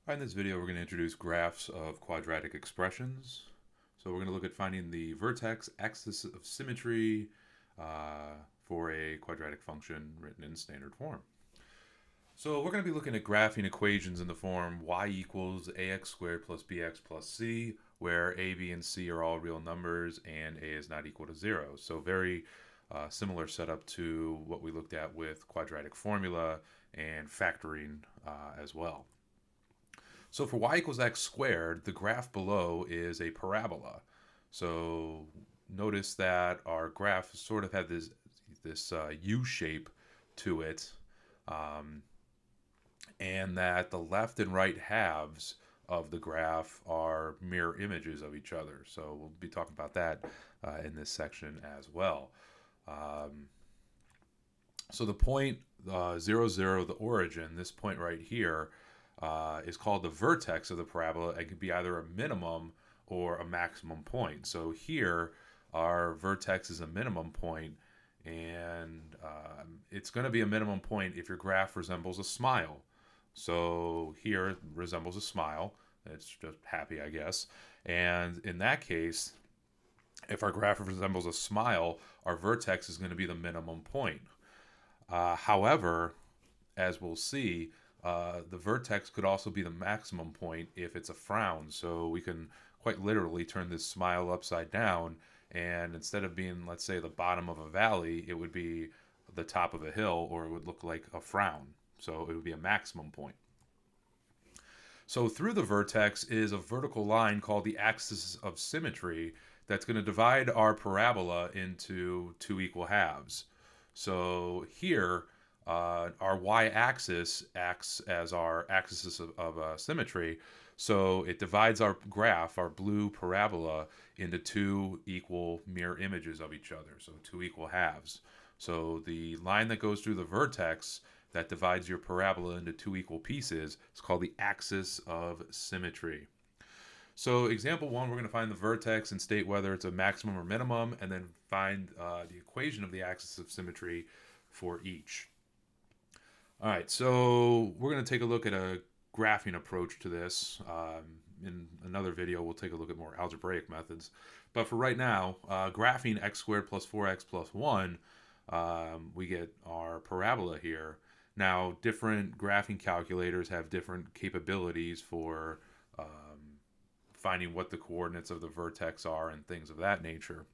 In this video, we're going to introduce graphs of quadratic expressions. So we're going to look at finding the vertex axis of symmetry for a quadratic function written in standard form. So we're going to be looking at graphing equations in the form y equals ax squared plus bx plus c, where a, b, and c are all real numbers and a is not equal to 0. So very similar setup to what we looked at with quadratic formula and factoring as well. So for y equals x squared, the graph below is a parabola. So notice that our graph sort of had this U shape to it, and that the left and right halves of the graph are mirror images of each other. So we'll be talking about that in this section as well. So the point 0, 0, the origin, this point right here, is called the vertex of the parabola. It could be either a minimum or a maximum point. So here, our vertex is a minimum point, and it's going to be a minimum point if your graph resembles a smile. So here it resembles a smile. It's just happy, I guess. And in that case, if our graph resembles a smile, our vertex is going to be the minimum point. However, as we'll see, the vertex could also be the maximum point if it's a frown. So we can quite literally turn this smile upside down, and instead of being, let's say, the bottom of a valley, it would be the top of a hill, or it would look like a frown. So it would be a maximum point. So through the vertex is a vertical line called the axis of symmetry that's going to divide our parabola into two equal halves. So here, our y-axis acts as our axis of symmetry. So it divides our graph, our blue parabola, into two equal mirror images of each other, so two equal halves. So the line that goes through the vertex that divides your parabola into two equal pieces is called the axis of symmetry. So example 1, we're going to find the vertex and state whether it's a maximum or minimum, and then find the equation of the axis of symmetry for each. All right, so we're going to take a look at a graphing approach to this. In another video, we'll take a look at more algebraic methods. But for right now, graphing x squared plus 4x plus 1, we get our parabola here. Now, different graphing calculators have different capabilities for finding what the coordinates of the vertex are and things of that nature.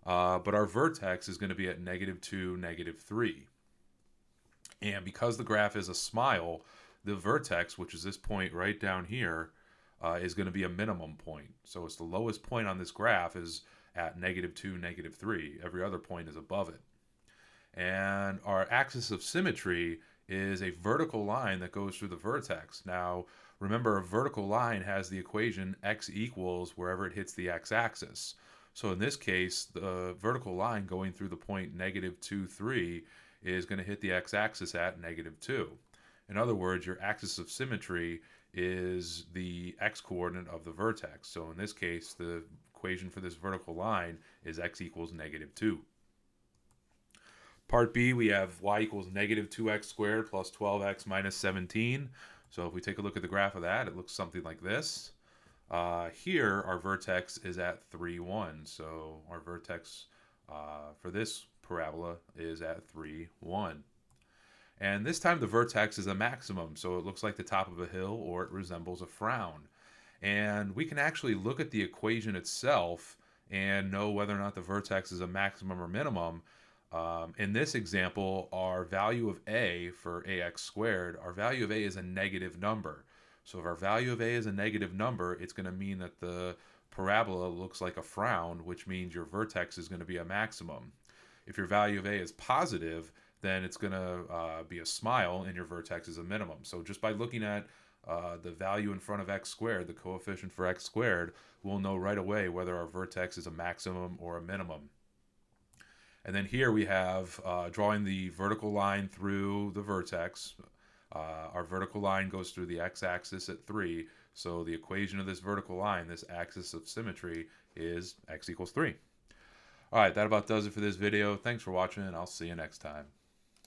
But our vertex is going to be at -2, -3. And because the graph is a smile, the vertex, which is this point right down here, is going to be a minimum point. So it's the lowest point on this graph is at -2, -3. Every other point is above it. And our axis of symmetry is a vertical line that goes through the vertex. Now, remember, a vertical line has the equation x equals wherever it hits the x-axis. So in this case, the vertical line going through the point -2, 3 is going to hit the x-axis at -2. In other words, your axis of symmetry is the x-coordinate of the vertex. So in this case, the equation for this vertical line is x equals -2. Part B, we have y equals -2x squared plus 12x minus 17. So if we take a look at the graph of that, it looks something like this. Here, our vertex is at 3, 1. So our vertex for this parabola is at 3, 1. And this time the vertex is a maximum, so it looks like the top of a hill or it resembles a frown. And we can actually look at the equation itself and know whether or not the vertex is a maximum or minimum. In this example, our value of a for ax squared, our value of a is a negative number. So if our value of a is a negative number, it's going to mean that the parabola looks like a frown, which means your vertex is going to be a maximum. If your value of a is positive, then it's going to be a smile and your vertex is a minimum. So just by looking at the value in front of x squared, the coefficient for x squared, we'll know right away whether our vertex is a maximum or a minimum. And then here we have drawing the vertical line through the vertex. Our vertical line goes through the x-axis at 3. So the equation of this vertical line, this axis of symmetry, is x equals 3. All right, that about does it for this video. Thanks for watching, and I'll see you next time.